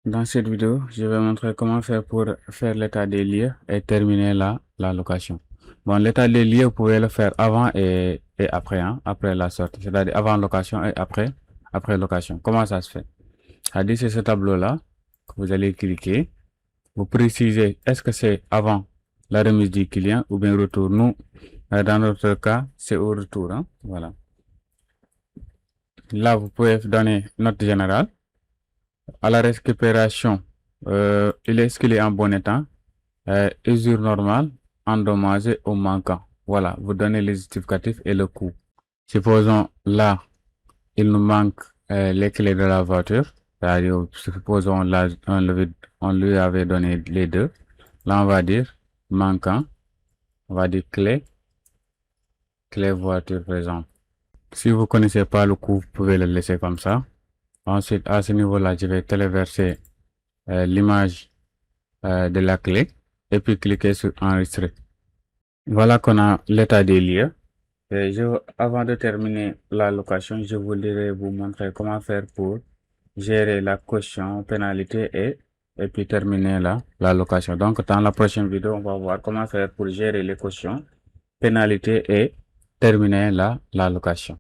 Dans cette vidéo, je vais montrer comment faire pour faire l'état des lieux et terminer la location. Bon, l'état des lieux, vous pouvez le faire avant et après, hein, après la sortie, c'est-à-dire avant location et après location. Comment ça se fait? C'est-à-dire, c'est ce tableau-là que vous allez cliquer. Vous précisez, est-ce que c'est avant la remise du client ou bien retour? Nous, dans notre cas, c'est au retour, hein, voilà. Là, vous pouvez donner note générale. À la récupération, est-ce qu'il est en bon état? Usure normale, endommagé ou manquant. Voilà, vous donnez les justificatifs et le coût. Supposons là, il nous manque les clés de la voiture. C'est-à-dire, supposons là, on lui avait donné les deux. Là, on va dire manquant. On va dire clé voiture, par exemple. Si vous ne connaissez pas le coût, vous pouvez le laisser comme ça. Ensuite, à ce niveau-là, je vais téléverser l'image de la clé et puis cliquer sur enregistrer. Voilà qu'on a l'état des lieux. Et avant de terminer la location, je voudrais vous montrer comment faire pour gérer la caution, pénalité et puis terminer la location. Donc, dans la prochaine vidéo, on va voir comment faire pour gérer les cautions, pénalités et terminer la location.